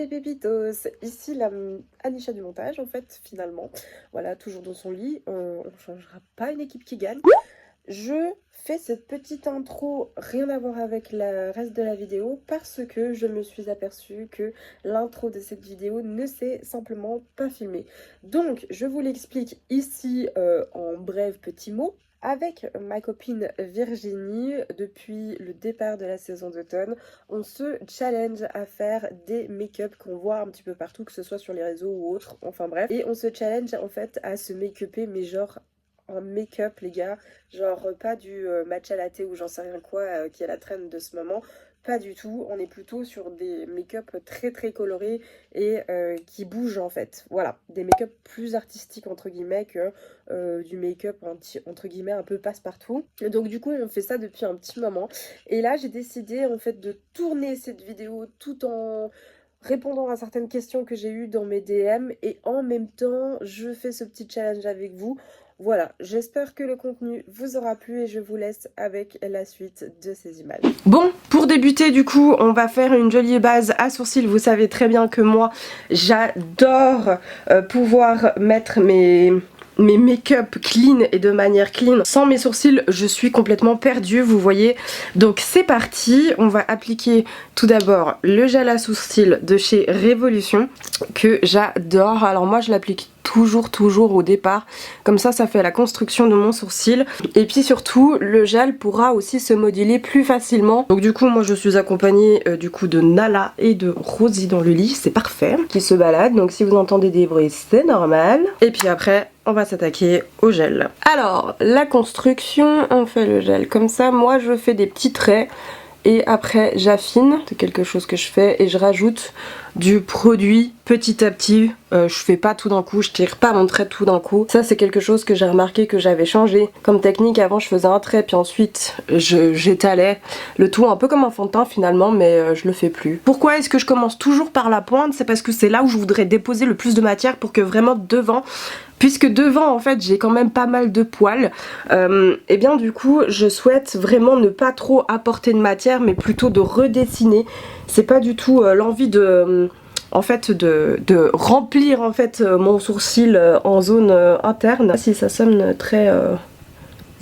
pépitos, ici la Anisha du montage en fait finalement, voilà toujours dans son lit, on changera pas une équipe qui gagne. Je fais cette petite intro, rien à voir avec le reste de la vidéo parce que je me suis aperçue que l'intro de cette vidéo ne s'est simplement pas filmée. Donc je vous l'explique ici en bref petits mots. Avec ma copine Virginie, depuis le départ de la saison d'automne, on se challenge à faire des make-up qu'on voit un petit peu partout, que ce soit sur les réseaux ou autres, enfin bref. Et on se challenge en fait à se make-upper, mais genre en make-up les gars, genre pas du matcha latte ou j'en sais rien quoi qui est la trend de ce moment. Pas du tout, on est plutôt sur des make-up très très colorés et qui bougent en fait. Voilà, des make-up plus artistiques entre guillemets que du make-up entre guillemets un peu passe-partout. Donc du coup on fait ça depuis un petit moment. Et là j'ai décidé en fait de tourner cette vidéo tout en répondant à certaines questions que j'ai eues dans mes DM et en même temps je fais ce petit challenge avec vous. Voilà, j'espère que le contenu vous aura plu et je vous laisse avec la suite de ces images. Bon, pour débuter du coup, on va faire une jolie base à sourcils. Vous savez très bien que moi, j'adore pouvoir mettre mes make-up clean et de manière clean. Sans mes sourcils, je suis complètement perdue, vous voyez. Donc c'est parti, on va appliquer tout d'abord le gel à sourcils de chez Révolution que j'adore. Alors moi je l'applique toujours au départ, comme ça fait la construction de mon sourcil et puis surtout le gel pourra aussi se moduler plus facilement. Donc du coup moi je suis accompagnée du coup de Nala et de Rosie dans le lit, c'est parfait, qui se baladent, donc si vous entendez des bruits c'est normal. Et puis après on va s'attaquer au gel. Alors la construction, on fait le gel comme ça, moi je fais des petits traits et après j'affine, c'est quelque chose que je fais, et je rajoute du produit petit à petit. Je fais pas tout d'un coup, je tire pas mon trait tout d'un coup. Ça c'est quelque chose que j'ai remarqué que j'avais changé comme technique. Avant je faisais un trait puis ensuite j'étalais le tout un peu comme un fond de teint finalement, mais je le fais plus. Pourquoi est-ce que je commence toujours par la pointe? C'est parce que c'est là où je voudrais déposer le plus de matière pour que vraiment devant, puisque devant en fait j'ai quand même pas mal de poils, et bien du coup je souhaite vraiment ne pas trop apporter de matière mais plutôt de redessiner. C'est pas du tout l'envie de en fait de remplir en fait mon sourcil en zone interne. Si ça sonne très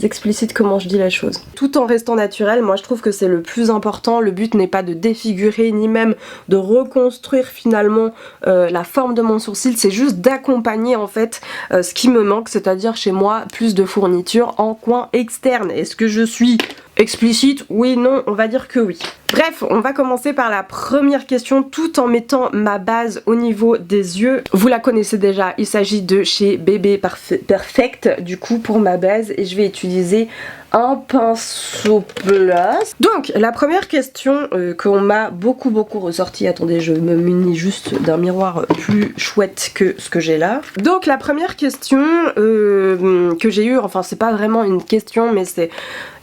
explicite comment je dis la chose. Tout en restant naturel, moi je trouve que c'est le plus important. Le but n'est pas de défigurer ni même de reconstruire finalement la forme de mon sourcil, c'est juste d'accompagner en fait ce qui me manque, c'est-à-dire chez moi plus de fournitures en coin externe. Est-ce que je suis explicite? Oui, non, on va dire que oui. Bref, on va commencer par la première question tout en mettant ma base au niveau des yeux. Vous la connaissez déjà, il s'agit de chez Bébé Perfect du coup pour ma base et je vais utiliser un pinceau place. Donc la première question qu'on m'a beaucoup ressorti, attendez je me munis juste d'un miroir plus chouette que ce que j'ai là. Donc la première question que j'ai eue, enfin c'est pas vraiment une question mais c'est,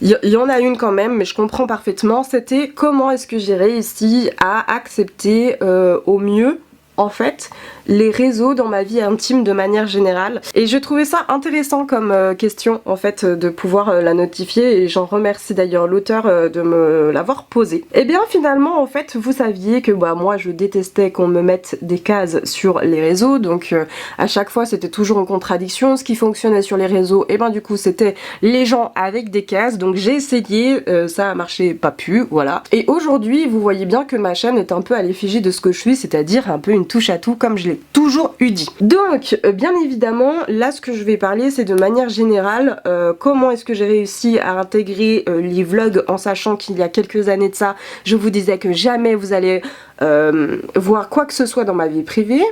il y en a une quand même mais je comprends parfaitement, c'était comment est-ce que j'ai réussi à accepter au mieux en fait les réseaux dans ma vie intime de manière générale, et je trouvais ça intéressant comme question en fait de pouvoir la notifier, et j'en remercie d'ailleurs l'auteur de me l'avoir posée. Et bien finalement en fait vous saviez que bah moi je détestais qu'on me mette des cases sur les réseaux, donc à chaque fois c'était toujours en contradiction. Ce qui fonctionnait sur les réseaux et ben du coup c'était les gens avec des cases, donc j'ai essayé, ça a marché pas pu, voilà. Et aujourd'hui vous voyez bien que ma chaîne est un peu à l'effigie de ce que je suis, c'est-à-dire un peu une touche à tout comme je l'ai toujours eu dit. Donc bien évidemment là ce que je vais parler c'est de manière générale comment est-ce que j'ai réussi à intégrer les vlogs, en sachant qu'il y a quelques années de ça je vous disais que jamais vous allez voir quoi que ce soit dans ma vie privée.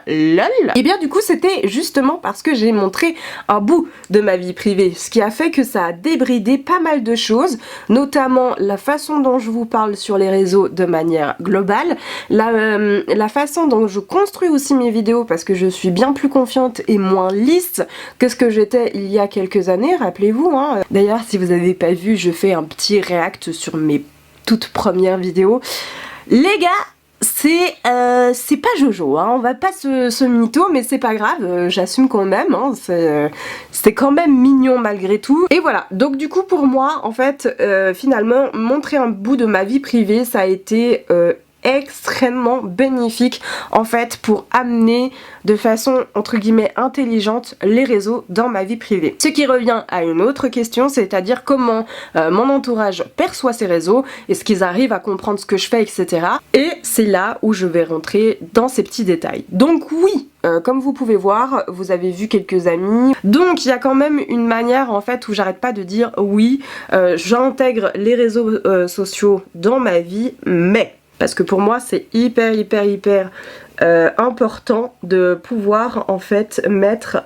Lol. Et bien du coup c'était justement parce que j'ai montré un bout de ma vie privée, ce qui a fait que ça a débridé pas mal de choses, notamment la façon dont je vous parle sur les réseaux de manière globale, la façon dont je construis aussi mes vidéos, parce que je suis bien plus confiante et moins lisse que ce que j'étais il y a quelques années, rappelez-vous hein. D'ailleurs si vous n'avez pas vu, je fais un petit react sur mes toutes premières vidéos. Les gars, c'est pas Jojo, hein, on va pas se mytho, mais c'est pas grave, j'assume quand même, hein, c'est quand même mignon malgré tout. Et voilà, donc du coup pour moi, en fait, finalement, montrer un bout de ma vie privée, ça a été extrêmement bénéfique en fait pour amener de façon entre guillemets intelligente les réseaux dans ma vie privée. Ce qui revient à une autre question, c'est-à-dire comment mon entourage perçoit ces réseaux, est-ce qu'ils arrivent à comprendre ce que je fais, etc. Et c'est là où je vais rentrer dans ces petits détails. Donc oui, comme vous pouvez voir, vous avez vu quelques amis. Donc il y a quand même une manière en fait où j'arrête pas de dire oui, j'intègre les réseaux sociaux dans ma vie, mais parce que pour moi c'est hyper important de pouvoir en fait mettre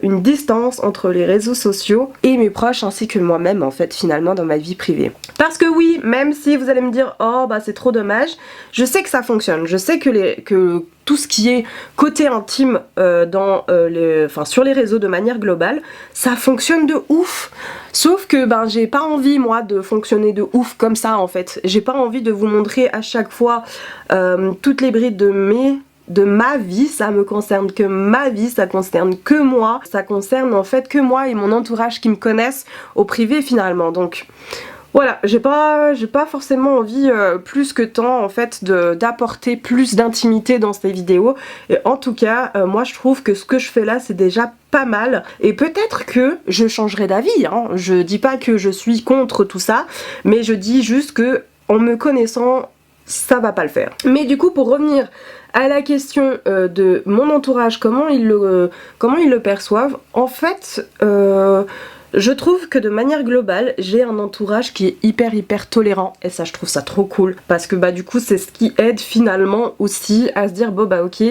une distance entre les réseaux sociaux et mes proches ainsi que moi-même en fait finalement dans ma vie privée. Parce que oui, même si vous allez me dire oh bah c'est trop dommage, je sais que ça fonctionne, je sais que tout ce qui est côté intime sur les réseaux de manière globale, ça fonctionne de ouf. Sauf que ben j'ai pas envie moi de fonctionner de ouf comme ça en fait. J'ai pas envie de vous montrer à chaque fois toutes les brides de ma vie, ça me concerne que ma vie, ça concerne que moi, ça concerne en fait que moi et mon entourage qui me connaissent au privé finalement. Donc voilà, j'ai pas forcément envie plus que tant en fait d'apporter plus d'intimité dans ces vidéos. Et en tout cas, moi je trouve que ce que je fais là c'est déjà pas mal. Et peut-être que je changerai d'avis, hein. Je dis pas que je suis contre tout ça, mais je dis juste que en me connaissant, ça va pas le faire. Mais du coup pour revenir à la question de mon entourage, comment ils le perçoivent, en fait je trouve que de manière globale, j'ai un entourage qui est hyper tolérant et ça je trouve ça trop cool parce que bah du coup c'est ce qui aide finalement aussi à se dire bon bah ok,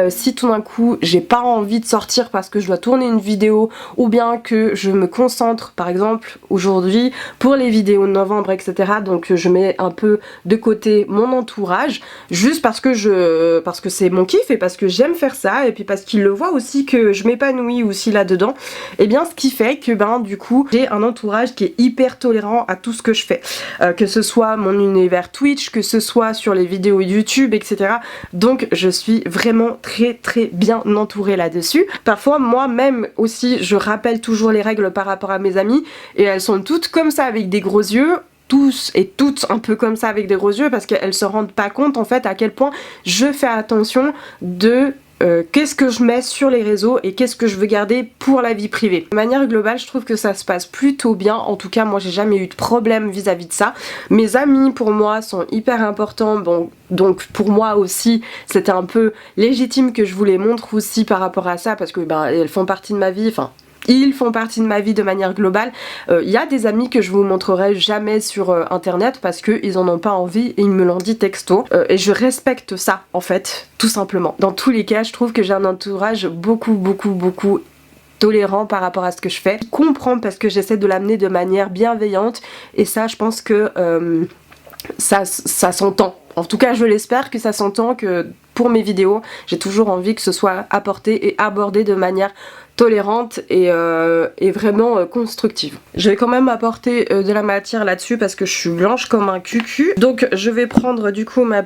si tout d'un coup j'ai pas envie de sortir parce que je dois tourner une vidéo ou bien que je me concentre par exemple aujourd'hui pour les vidéos de novembre etc, donc je mets un peu de côté mon entourage juste parce que c'est mon kiff et parce que j'aime faire ça et puis parce qu'il le voit aussi que je m'épanouis aussi là dedans, et bien ce qui fait que ben du coup j'ai un entourage qui est hyper tolérant à tout ce que je fais, que ce soit mon univers Twitch, que ce soit sur les vidéos YouTube etc. Donc je suis vraiment très bien entourée là-dessus. Parfois moi-même aussi je rappelle toujours les règles par rapport à mes amis et elles sont toutes comme ça avec des gros yeux, tous et toutes un peu comme ça avec des gros yeux parce qu'elles se rendent pas compte en fait à quel point je fais attention de qu'est-ce que je mets sur les réseaux et qu'est-ce que je veux garder pour la vie privée. De manière globale je trouve que ça se passe plutôt bien, en tout cas moi j'ai jamais eu de problème vis-à-vis de ça. Mes amis pour moi sont hyper importants, bon donc pour moi aussi c'était un peu légitime que je vous les montre aussi par rapport à ça parce que ben elles font partie de ma vie, enfin ils font partie de ma vie de manière globale. Il y a des amis que je vous montrerai jamais sur internet parce qu'ils en ont pas envie et ils me l'ont dit texto, et je respecte ça en fait tout simplement. Dans tous les cas je trouve que j'ai un entourage beaucoup tolérant par rapport à ce que je fais, comprend parce que j'essaie de l'amener de manière bienveillante et ça je pense que ça s'entend. En tout cas je l'espère que ça s'entend, que pour mes vidéos j'ai toujours envie que ce soit apporté et abordé de manière tolérante et vraiment constructive. Je vais quand même apporter de la matière là-dessus parce que je suis blanche comme un cucu. Donc je vais prendre du coup ma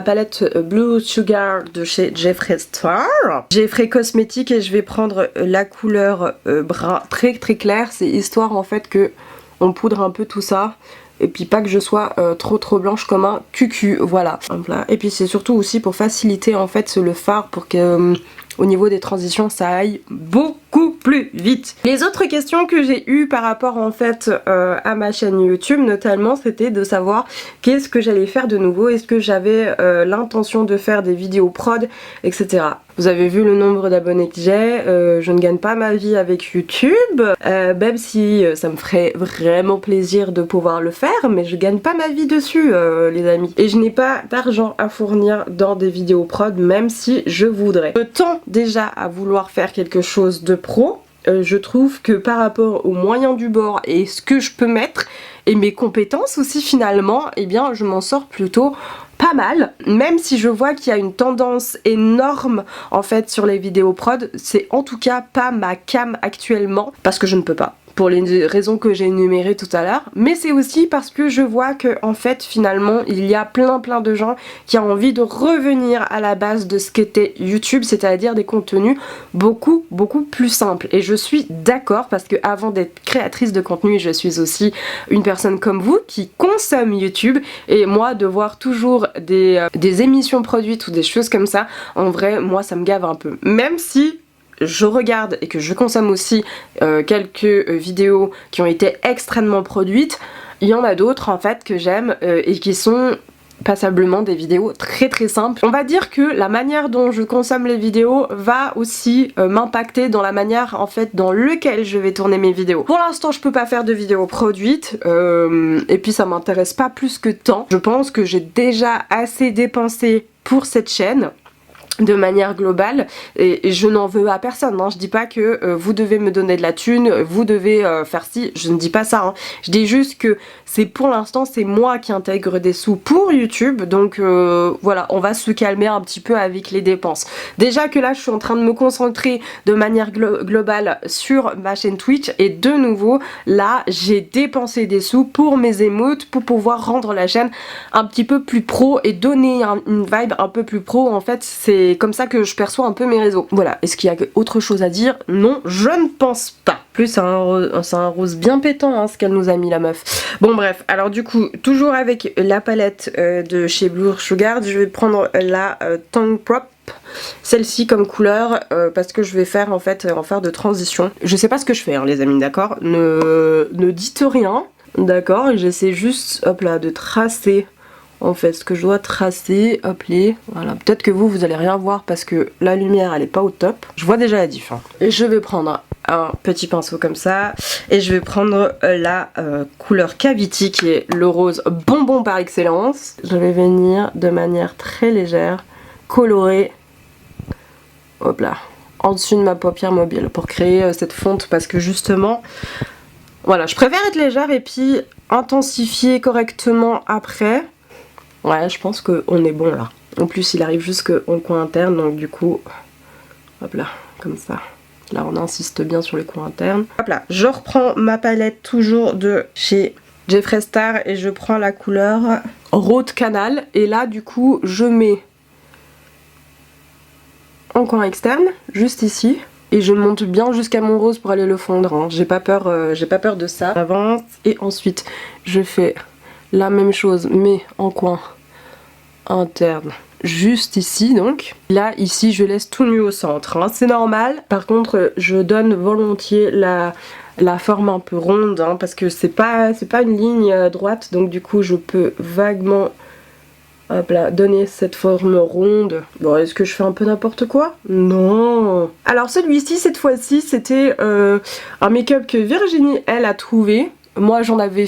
palette Blue Sugar de chez Jeffree Star. Jeffree Cosmetics, et je vais prendre la couleur brun très claire. C'est histoire en fait que on poudre un peu tout ça. Et puis pas que je sois trop blanche comme un cucu, voilà. Et puis c'est surtout aussi pour faciliter en fait le fard pour que au niveau des transitions ça aille beaucoup plus vite. Les autres questions que j'ai eues par rapport en fait à ma chaîne YouTube notamment, c'était de savoir qu'est-ce que j'allais faire de nouveau, est-ce que j'avais l'intention de faire des vidéos prod etc. Vous avez vu le nombre d'abonnés que j'ai, je ne gagne pas ma vie avec YouTube, même si ça me ferait vraiment plaisir de pouvoir le faire, mais je gagne pas ma vie dessus les amis. Et je n'ai pas d'argent à fournir dans des vidéos prod même si je voudrais. Je tends déjà à vouloir faire quelque chose de pro, je trouve que par rapport aux moyens du bord et ce que je peux mettre et mes compétences aussi finalement, eh bien je m'en sors plutôt pas mal, même si je vois qu'il y a une tendance énorme en fait sur les vidéos prod, c'est en tout cas pas ma cam actuellement parce que je ne peux pas. pour les raisons que j'ai énumérées tout à l'heure, mais c'est aussi parce que je vois que en fait finalement il y a plein de gens qui ont envie de revenir à la base de ce qu'était YouTube, c'est-à-dire des contenus beaucoup plus simples. Et je suis d'accord parce que avant d'être créatrice de contenu, je suis aussi une personne comme vous qui consomme YouTube, et moi de voir toujours des émissions produites ou des choses comme ça, en vrai moi ça me gave un peu. Même si je regarde et que je consomme aussi quelques vidéos qui ont été extrêmement produites, il y en a d'autres en fait que j'aime et qui sont passablement des vidéos très simples. On va dire que la manière dont je consomme les vidéos va aussi m'impacter dans la manière en fait dans lequel je vais tourner mes vidéos. Pour l'instant je peux pas faire de vidéos produites et puis ça m'intéresse pas plus que tant. Je pense que j'ai déjà assez dépensé pour cette chaîne de manière globale, et je n'en veux à personne, hein. Je dis pas que vous devez me donner de la thune, vous devez faire ci, je ne dis pas ça, hein. Je dis juste que c'est pour l'instant c'est moi qui intègre des sous pour YouTube, donc voilà, on va se calmer un petit peu avec les dépenses. Déjà que là je suis en train de me concentrer de manière globale sur ma chaîne Twitch, et de nouveau là j'ai dépensé des sous pour mes émotes, pour pouvoir rendre la chaîne un petit peu plus pro et donner une vibe un peu plus pro. En fait c'est comme ça que je perçois un peu mes réseaux. Voilà, est-ce qu'il y a autre chose à dire? Non, je ne pense pas. Plus c'est un rose bien pétant hein, ce qu'elle nous a mis la meuf. Bon bref, alors du coup, toujours avec la palette de chez Blue Sugar, je vais prendre la Tongue Prop. Celle-ci comme couleur parce que je vais faire en fait en faire de transition. Je sais pas ce que je fais hein, les amis, d'accord? Ne dites rien, d'accord? J'essaie juste, hop là, de tracer en fait ce que je dois tracer, hop les, voilà. Peut-être que vous allez rien voir parce que la lumière elle est pas au top. Je vois déjà la diff hein. Et je vais prendre un petit pinceau comme ça et je vais prendre la couleur Cavity qui est le rose bonbon par excellence. Je vais venir de manière très légère colorer, hop là, en dessus de ma paupière mobile pour créer cette fonte, parce que justement voilà, je préfère être légère et puis intensifier correctement après. Ouais, je pense qu'on est bon là. En plus, il arrive jusqu'au coin interne, donc du coup, hop là, comme ça. Là, on insiste bien sur les coins internes. Hop là, je reprends ma palette toujours de chez Jeffree Star et je prends la couleur Rose Canal. Et là, du coup, je mets en coin externe, juste ici. Et je monte bien jusqu'à mon rose pour aller le fondre. Hein. J'ai pas peur de ça. J'avance et ensuite, je fais la même chose mais en coin interne juste ici. Donc là ici je laisse tout nu au centre hein. C'est normal, par contre je donne volontiers la forme un peu ronde hein, parce que c'est pas une ligne droite, donc du coup je peux vaguement hop là, donner cette forme ronde. Bon, est-ce que je fais un peu n'importe quoi? Non. Alors celui-ci cette fois-ci c'était un make-up que Virginie elle a trouvé. Moi j'en avais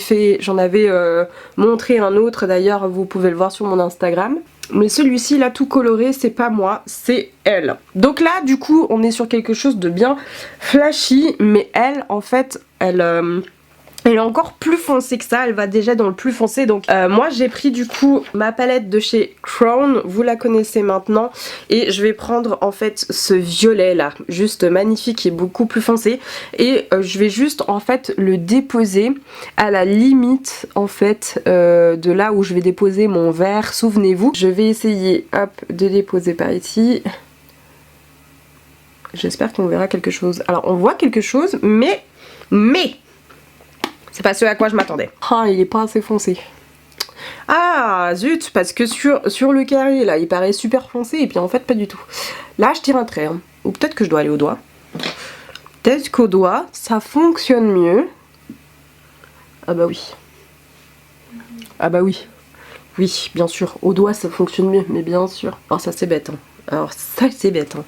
montré un autre, d'ailleurs vous pouvez le voir sur mon Instagram. Mais celui-ci là tout coloré, c'est pas moi, c'est elle. Donc là du coup on est sur quelque chose de bien flashy, mais elle en fait elle est encore plus foncée que ça, elle va déjà dans le plus foncé. Donc moi j'ai pris du coup ma palette de chez Crown, vous la connaissez maintenant. Et je vais prendre en fait ce violet là, juste magnifique, qui est beaucoup plus foncé. Et je vais juste en fait le déposer à la limite en fait de là où je vais déposer mon verre. Souvenez-vous, je vais essayer hop de déposer par ici. J'espère qu'on verra quelque chose. Alors on voit quelque chose mais c'est pas ce à quoi je m'attendais. Ah, il est pas assez foncé. Ah, zut, parce que sur le carré, là, il paraît super foncé, et puis en fait, pas du tout. Là, je tire un trait. Hein. Ou peut-être que je dois aller au doigt. Peut-être qu'au doigt, ça fonctionne mieux. Ah bah oui. Ah bah oui. Oui, bien sûr. Au doigt, ça fonctionne mieux, mais bien sûr. Alors ça, c'est bête. Hein. Alors ça, c'est bête. Hein.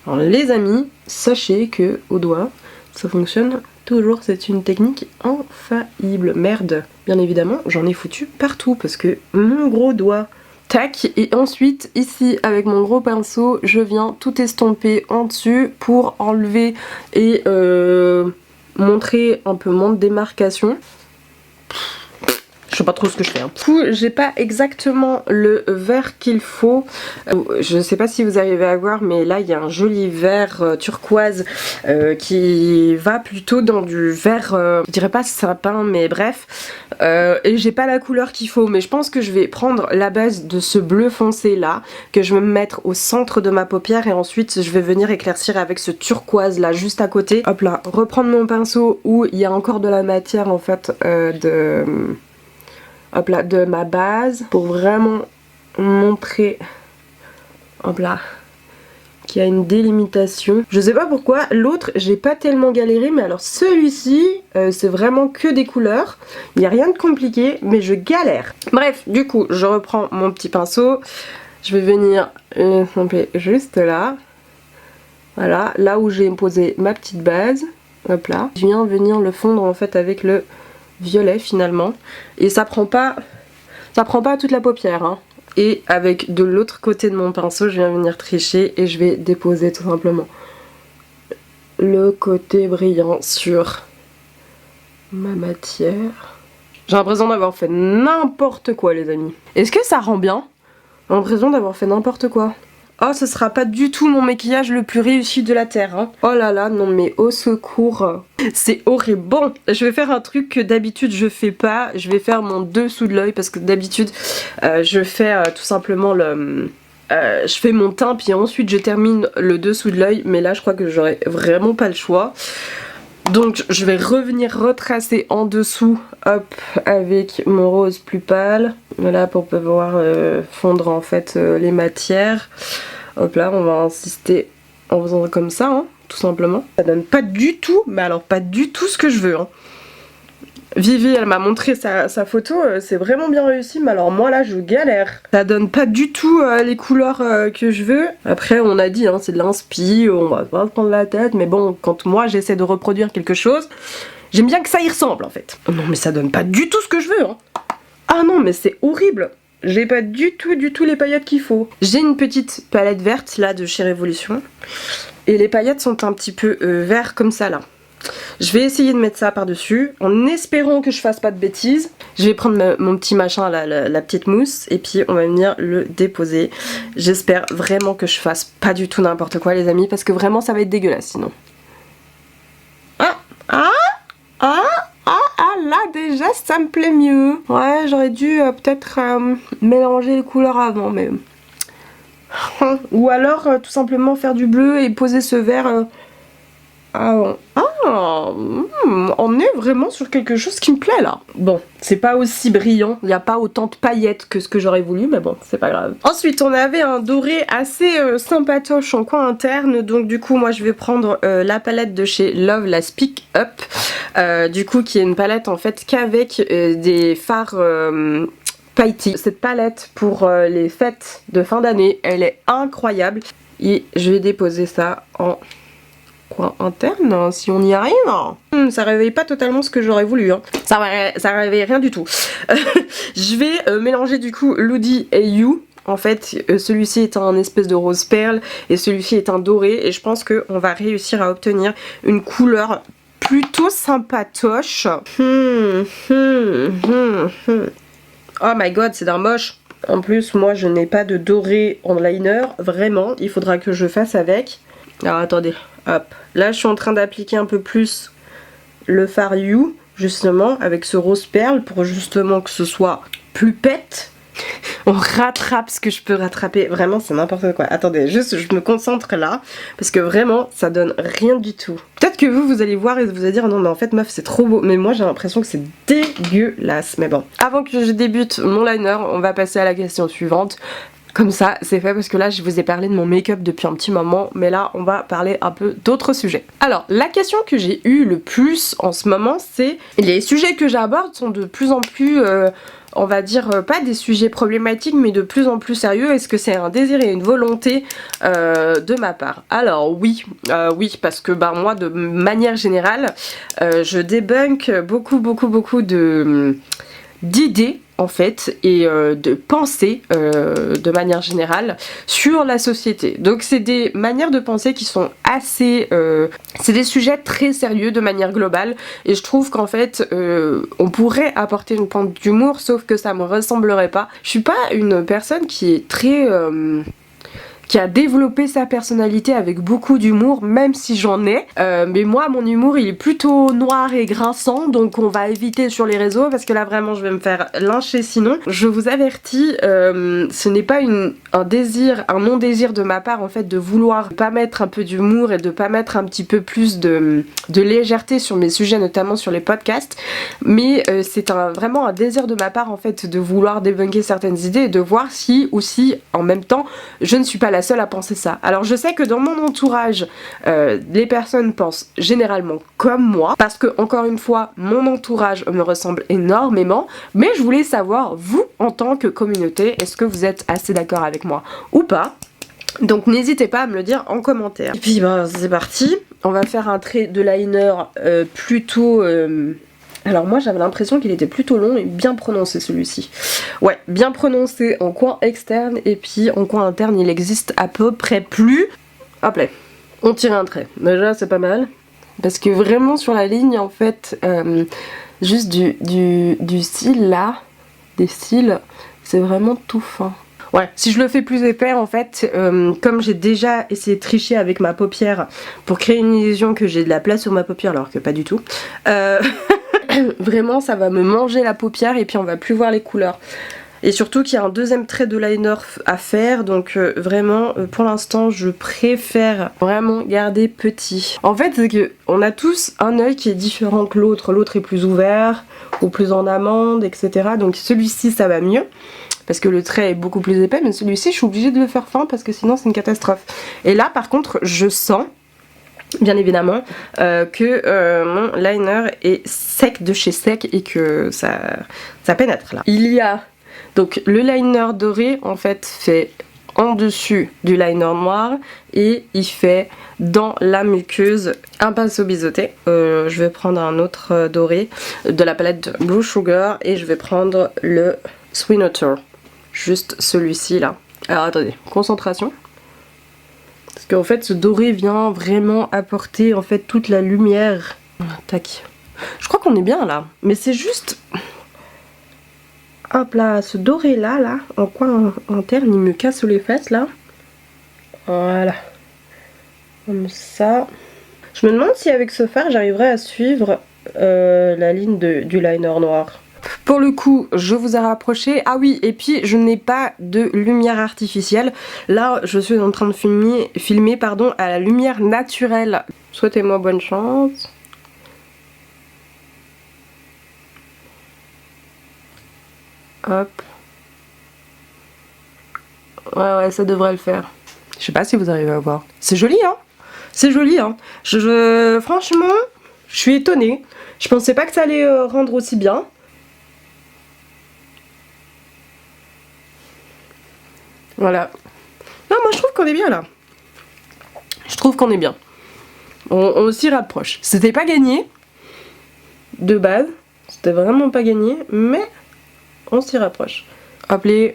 Alors les amis, sachez que au doigt, ça fonctionne toujours, c'est une technique infaillible. Merde, bien évidemment, j'en ai foutu partout parce que mon gros doigt. Tac, et ensuite ici avec mon gros pinceau, je viens tout estomper en dessus pour enlever et montrer un peu mon démarcation. Je sais pas trop ce que je fais. Du coup, j'ai pas exactement le vert qu'il faut. Je sais pas si vous arrivez à voir, mais là il y a un joli vert turquoise qui va plutôt dans du vert, je dirais pas sapin, mais bref. Et j'ai pas la couleur qu'il faut, mais je pense que je vais prendre la base de ce bleu foncé là, que je vais me mettre au centre de ma paupière, et ensuite je vais venir éclaircir avec ce turquoise là juste à côté. Hop là, reprendre mon pinceau où il y a encore de la matière en fait hop là, de ma base pour vraiment montrer, hop là, qu'il y a une délimitation. Je sais pas pourquoi, l'autre j'ai pas tellement galéré, mais alors celui-ci c'est vraiment que des couleurs, il n'y a rien de compliqué, mais je galère. Bref, du coup je reprends mon petit pinceau, je vais venir juste là, voilà, là où j'ai posé ma petite base, hop là. Je viens venir le fondre en fait avec le violet finalement, et ça prend pas toute la paupière hein. Et avec de l'autre côté de mon pinceau, je viens venir tricher et je vais déposer tout simplement le côté brillant sur ma matière. J'ai l'impression d'avoir fait n'importe quoi les amis. Est-ce que ça rend bien? J'ai l'impression d'avoir fait n'importe quoi. Oh, ce sera pas du tout mon maquillage le plus réussi de la terre hein. Oh là là, non mais au secours, c'est horrible. Bon, je vais faire un truc que d'habitude je fais pas. Je vais faire mon dessous de l'œil parce que d'habitude je fais tout simplement le... je fais mon teint puis ensuite je termine le dessous de l'œil, mais là je crois que j'aurai vraiment pas le choix. Donc je vais revenir retracer en dessous, hop, avec mon rose plus pâle. Voilà, pour pouvoir fondre en fait les matières. Hop là, on va insister en faisant comme ça, hein, tout simplement. Ça donne pas du tout, mais alors pas du tout ce que je veux. Hein. Vivi, elle m'a montré sa photo, c'est vraiment bien réussi, mais alors moi là je galère. Ça donne pas du tout les couleurs que je veux. Après on a dit, hein, c'est de l'inspi, on va pas se prendre la tête, mais bon, quand moi j'essaie de reproduire quelque chose, j'aime bien que ça y ressemble en fait. Oh non mais ça donne pas du tout ce que je veux. Hein. Ah non mais c'est horrible. J'ai pas du tout les paillettes qu'il faut. J'ai une petite palette verte là de chez Révolution. Et les paillettes sont un petit peu vert comme ça là. Je vais essayer de mettre ça par dessus en espérant que je fasse pas de bêtises. Je vais prendre mon petit machin là, la petite mousse, et puis on va venir le déposer. J'espère vraiment que je fasse pas du tout n'importe quoi les amis, parce que vraiment ça va être dégueulasse sinon. Là déjà ça me plaît mieux. Ouais, j'aurais dû peut-être mélanger les couleurs avant, mais... Ou alors tout simplement faire du bleu et poser ce vert... on est vraiment sur quelque chose qui me plaît là. Bon, c'est pas aussi brillant, il n'y a pas autant de paillettes que ce que j'aurais voulu, mais bon, c'est pas grave. Ensuite, on avait un doré assez sympatoche en coin interne, donc du coup, moi je vais prendre la palette de chez Love, la Speak Up, du coup, qui est une palette en fait qu'avec des fards... pailletés. Cette palette pour les fêtes de fin d'année, elle est incroyable. Et je vais déposer ça en coin interne, si on y arrive. Ça réveille pas totalement ce que j'aurais voulu. Hein. Ça réveille rien du tout. Je vais mélanger du coup Ludi et You. En fait, celui-ci est un espèce de rose perle et celui-ci est un doré. Et je pense qu'on va réussir à obtenir une couleur plutôt sympatoche. Oh my god, c'est d'un moche. En plus, moi, je n'ai pas de doré en liner. Vraiment, il faudra que je fasse avec. Alors, attendez. Hop. Là, je suis en train d'appliquer un peu plus le fard You, justement, avec ce rose perle, pour justement que ce soit plus pète. On rattrape ce que je peux rattraper. Vraiment, c'est n'importe quoi. Attendez, juste, je me concentre là, parce que vraiment, ça donne rien du tout. Peut-être que vous allez voir et vous allez dire, non, mais en fait, meuf, c'est trop beau. Mais moi, j'ai l'impression que c'est dégueulasse. Mais bon. Avant que je débute mon liner, on va passer à la question suivante. Comme ça, c'est fait, parce que là, je vous ai parlé de mon make-up depuis un petit moment, mais là, on va parler un peu d'autres sujets. Alors, la question que j'ai eue le plus en ce moment, c'est... Les sujets que j'aborde sont de plus en plus... on va dire pas des sujets problématiques, mais de plus en plus sérieux. Est-ce que c'est un désir et une volonté de ma part? Alors oui, parce que bah, moi de manière générale je débunk beaucoup d'idées en fait et de penser de manière générale sur la société. Donc c'est des manières de penser qui sont assez... c'est des sujets très sérieux de manière globale et je trouve qu'en fait on pourrait apporter une pointe d'humour, sauf que ça me ressemblerait pas. Je suis pas une personne qui est très... qui a développé sa personnalité avec beaucoup d'humour, même si j'en ai. Mais moi, mon humour, il est plutôt noir et grinçant, donc on va éviter sur les réseaux, parce que là, vraiment, je vais me faire lyncher sinon. Je vous avertis, ce n'est pas un désir, un non-désir de ma part, en fait, de vouloir pas mettre un peu d'humour et de pas mettre un petit peu plus de légèreté sur mes sujets, notamment sur les podcasts, mais c'est vraiment un désir de ma part, en fait, de vouloir débunker certaines idées et de voir si, aussi, en même temps, je ne suis pas la seule à penser ça. Alors je sais que dans mon entourage, les personnes pensent généralement comme moi, parce que encore une fois, mon entourage me ressemble énormément, mais je voulais savoir, vous, en tant que communauté, est-ce que vous êtes assez d'accord avec moi ou pas? Donc n'hésitez pas à me le dire en commentaire. Et puis ben, c'est parti, on va faire un trait de liner plutôt... Alors moi j'avais l'impression qu'il était plutôt long et bien prononcé celui-ci. Ouais, bien prononcé en coin externe et puis en coin interne il existe à peu près plus. Hop là, on tire un trait. Déjà c'est pas mal. Parce que vraiment sur la ligne en fait, juste du cil là, des cils, c'est vraiment tout fin. Ouais, si je le fais plus épais en fait, comme j'ai déjà essayé de tricher avec ma paupière pour créer une illusion que j'ai de la place sur ma paupière alors que pas du tout, vraiment ça va me manger la paupière et puis on va plus voir les couleurs. Et surtout qu'il y a un deuxième trait de liner à faire, donc vraiment pour l'instant je préfère vraiment garder petit. En fait c'est que on a tous un œil qui est différent que l'autre, l'autre est plus ouvert ou plus en amande, etc. Donc celui-ci ça va mieux parce que le trait est beaucoup plus épais, mais celui-ci je suis obligée de le faire fin parce que sinon c'est une catastrophe. Et là par contre je sens bien évidemment que mon liner est sec de chez sec et que ça pénètre là. Il y a donc le liner doré en fait fait en dessus du liner noir et il fait dans la muqueuse un pinceau biseauté. Je vais prendre un autre doré de la palette Blue Sugar et je vais prendre le Sweet Nutter, juste celui-ci là. Alors attendez, concentration. Parce qu'en fait ce doré vient vraiment apporter en fait toute la lumière. Tac. Je crois qu'on est bien là. Mais c'est juste... Hop là, ce doré là, en coin interne, il me casse les fesses là. Voilà. Comme ça. Je me demande si avec ce fard j'arriverai à suivre la ligne du liner noir. Pour le coup, je vous ai rapproché. Ah oui, et puis je n'ai pas de lumière artificielle. Là, je suis en train de filmer pardon, à la lumière naturelle. Souhaitez-moi bonne chance. Hop. Ouais, ça devrait le faire. Je sais pas si vous arrivez à voir. C'est joli, hein? C'est joli, hein? Franchement, je suis étonnée. Je pensais pas que ça allait rendre aussi bien. Voilà. Non, moi je trouve qu'on est bien là. Je trouve qu'on est bien. On s'y rapproche. C'était pas gagné. De base. C'était vraiment pas gagné. Mais on s'y rapproche. Appelez.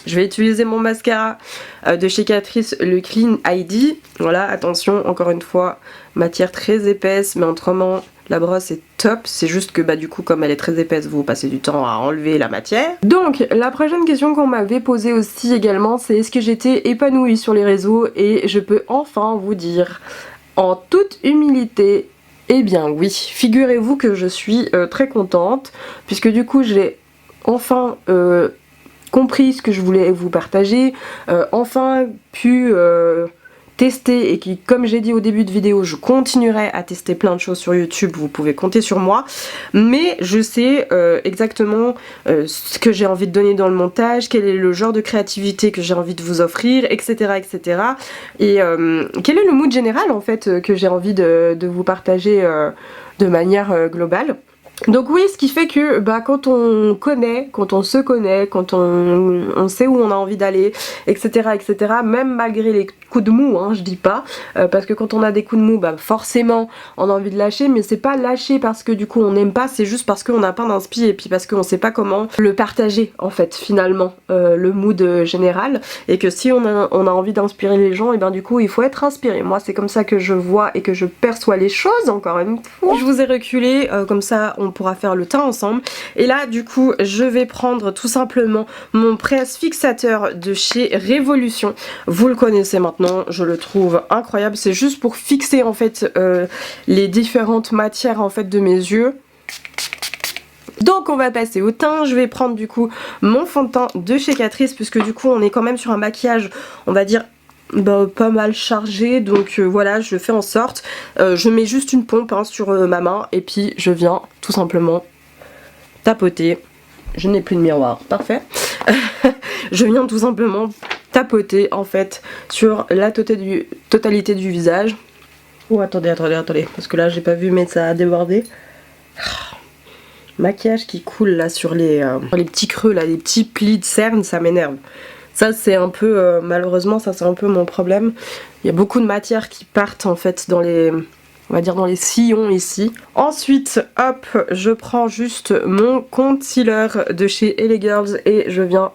Je vais utiliser mon mascara de chez Catrice, le Clean ID. Voilà, attention, encore une fois, matière très épaisse, mais autrement, la brosse est top. C'est juste que bah du coup, comme elle est très épaisse, vous passez du temps à enlever la matière. Donc, la prochaine question qu'on m'avait posée aussi également, c'est est-ce que j'étais épanouie sur les réseaux? Et je peux enfin vous dire, en toute humilité, eh bien oui, figurez-vous que je suis très contente, puisque du coup, j'ai enfin... compris ce que je voulais vous partager, enfin pu tester et qui, comme j'ai dit au début de vidéo, je continuerai à tester plein de choses sur YouTube, vous pouvez compter sur moi, mais je sais exactement ce que j'ai envie de donner dans le montage, quel est le genre de créativité que j'ai envie de vous offrir, etc. etc. Et quel est le mood général en fait que j'ai envie de vous partager de manière globale. Donc oui, ce qui fait que quand on connaît, quand on se connaît, quand on sait où on a envie d'aller, etc., etc., même malgré les coups de mou, hein, je dis pas, parce que quand on a des coups de mou, forcément on a envie de lâcher, mais c'est pas lâcher parce que du coup on n'aime pas, c'est juste parce qu'on n'a pas d'inspi et puis parce qu'on sait pas comment le partager en fait finalement, le mood général, et que si on a envie d'inspirer les gens, et du coup il faut être inspiré. Moi c'est comme ça que je vois et que je perçois les choses, encore une fois. Je vous ai reculé, comme ça on pourra faire le teint ensemble. Et là du coup je vais prendre tout simplement mon presse fixateur de chez Révolution. Vous le connaissez maintenant, je le trouve incroyable. C'est juste pour fixer en fait les différentes matières en fait de mes yeux. Donc on va passer au teint. Je vais prendre du coup mon fond de teint de chez Catrice, puisque du coup on est quand même sur un maquillage, on va dire pas mal chargé, donc voilà, je fais en sorte, je mets juste une pompe sur ma main et puis je viens tout simplement tapoter. Je n'ai plus de miroir, parfait. Je viens tout simplement tapoter en fait sur la totalité du visage. Oh attendez, parce que là j'ai pas vu mais ça a débordé. Maquillage qui coule là sur les petits creux là, les petits plis de cerne, ça m'énerve. Ça c'est un peu, malheureusement ça c'est un peu mon problème. Il y a beaucoup de matière qui partent en fait dans les, on va dire dans les sillons ici. Ensuite hop, je prends juste mon concealer de chez LA Girls et je viens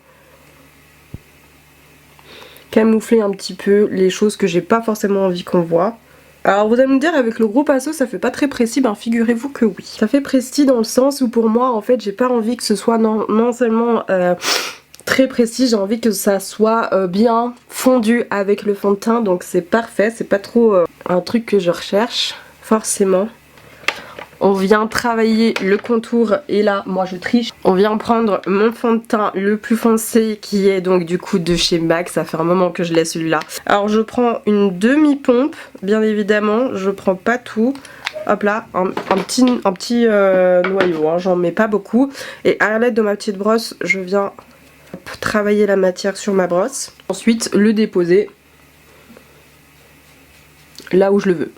camoufler un petit peu les choses que j'ai pas forcément envie qu'on voit. Alors vous allez me dire, avec le gros pinceau ça fait pas très précis, figurez-vous que oui. Ça fait précis dans le sens où pour moi en fait j'ai pas envie que ce soit non seulement très précis, j'ai envie que ça soit bien fondu avec le fond de teint, donc c'est parfait, c'est pas trop un truc que je recherche forcément. On vient travailler le contour et là moi je triche. On vient prendre mon fond de teint le plus foncé qui est donc du coup de chez MAC, ça fait un moment que je l'ai celui-là. Alors je prends une demi-pompe bien évidemment, je prends pas tout. Hop là, un petit noyau, j'en mets pas beaucoup. Et à l'aide de ma petite brosse, je viens travailler la matière sur ma brosse. Ensuite le déposer là où je le veux.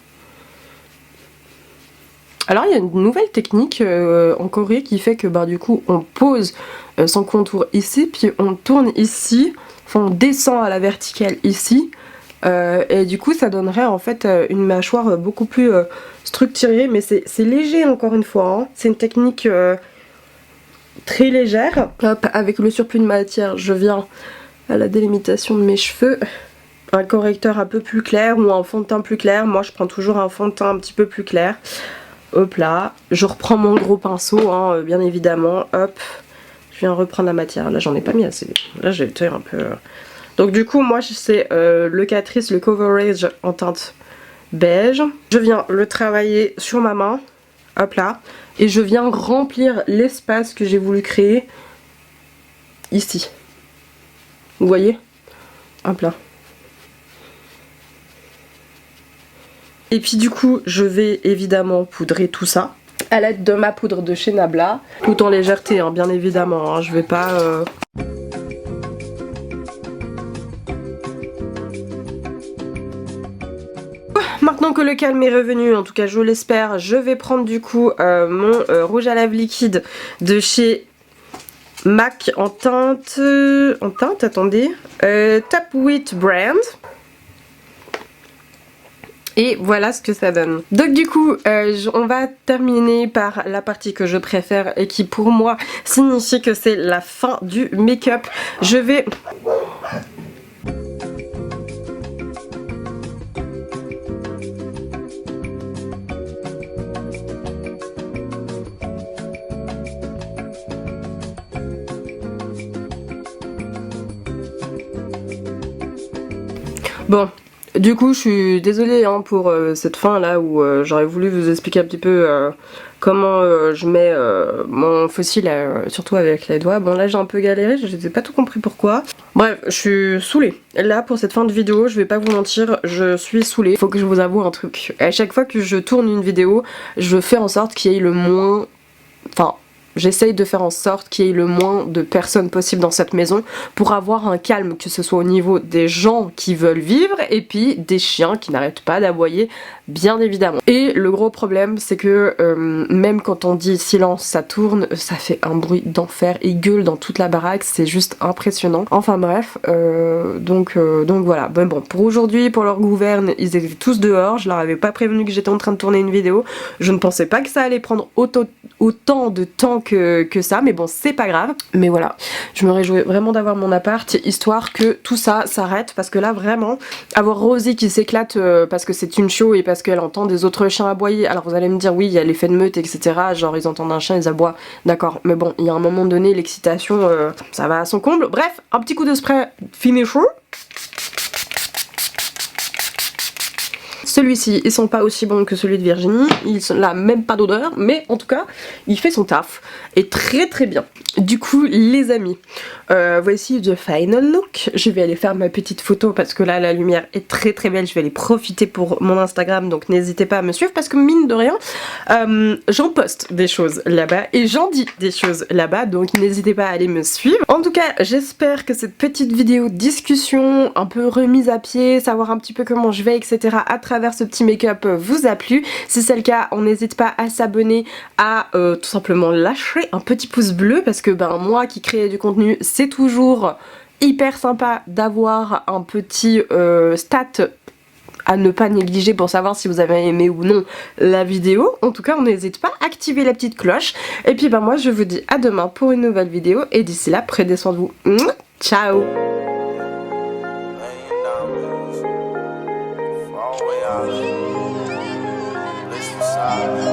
Alors il y a une nouvelle technique en Corée qui fait que du coup on pose son contour ici, puis on tourne ici, enfin on descend à la verticale ici, et du coup ça donnerait en fait une mâchoire beaucoup plus structurée, mais c'est léger encore une fois, c'est une technique très légère. Hop, avec le surplus de matière je viens à la délimitation de mes cheveux. Un correcteur un peu plus clair ou un fond de teint plus clair, moi je prends toujours un fond de teint un petit peu plus clair. Hop là, je reprends mon gros pinceau, bien évidemment, hop, je viens reprendre la matière, là j'en ai pas mis assez, là j'ai été un peu... Donc du coup moi c'est le Catrice, le Coverage en teinte beige, je viens le travailler sur ma main, hop là, et je viens remplir l'espace que j'ai voulu créer ici, vous voyez, hop là. Et puis du coup je vais évidemment poudrer tout ça à l'aide de ma poudre de chez Nabla, tout en légèreté bien évidemment, je vais pas... Maintenant que le calme est revenu, en tout cas je l'espère, je vais prendre du coup mon rouge à lèvres liquide de chez MAC en teinte, attendez, Top Wheat Brand. Et voilà ce que ça donne. Donc du coup on va terminer par la partie que je préfère et qui pour moi signifie que c'est la fin du make-up. Je vais... Bon, du coup je suis désolée pour cette fin là où j'aurais voulu vous expliquer un petit peu comment je mets mon faux cil, surtout avec les doigts. Bon là j'ai un peu galéré, je n'ai pas tout compris pourquoi. Bref, je suis saoulée. Là pour cette fin de vidéo, je vais pas vous mentir, je suis saoulée. Faut que je vous avoue un truc. À chaque fois que je tourne une vidéo, je fais en sorte qu'il y ait le moins... Enfin, j'essaye de faire en sorte qu'il y ait le moins de personnes possible dans cette maison pour avoir un calme, que ce soit au niveau des gens qui veulent vivre et puis des chiens qui n'arrêtent pas d'aboyer, bien évidemment. Et le gros problème, c'est que même quand on dit silence, ça tourne, ça fait un bruit d'enfer, ils gueulent dans toute la baraque, c'est juste impressionnant. Enfin bref, donc voilà. Bon, pour aujourd'hui, pour leur gouverne, ils étaient tous dehors, je leur avais pas prévenu que j'étais en train de tourner une vidéo, je ne pensais pas que ça allait prendre autant de temps que ça, mais bon, c'est pas grave. Mais voilà, je me réjouis vraiment d'avoir mon appart, histoire que tout ça s'arrête, parce que là vraiment, avoir Rosie qui s'éclate parce que c'est une show et parce qu'elle entend des autres chiens aboyer, alors vous allez me dire oui, il y a l'effet de meute, etc. Genre ils entendent un chien, ils aboient, d'accord, mais bon, il y a un moment donné, l'excitation, ça va à son comble. Bref, un petit coup de spray finisher. Celui-ci, ils sont pas aussi bons que celui de Virginie, il n'a même pas d'odeur, mais en tout cas, il fait son taf, et très très bien. Du coup, les amis, voici the final look. Je vais aller faire ma petite photo parce que là, la lumière est très très belle, je vais aller profiter pour mon Instagram, donc n'hésitez pas à me suivre parce que mine de rien, j'en poste des choses là-bas, et j'en dis des choses là-bas, donc n'hésitez pas à aller me suivre. En tout cas, j'espère que cette petite vidéo discussion, un peu remise à pied, savoir un petit peu comment je vais, etc. à travers ce petit make-up vous a plu. Si c'est le cas, on n'hésite pas à s'abonner, à tout simplement lâcher un petit pouce bleu parce que ben moi qui crée du contenu, c'est toujours hyper sympa d'avoir un petit stat à ne pas négliger pour savoir si vous avez aimé ou non la vidéo. En tout cas, on n'hésite pas à activer la petite cloche. Et puis ben moi je vous dis à demain pour une nouvelle vidéo et d'ici là, prenez soin de vous. Ciao. Listen,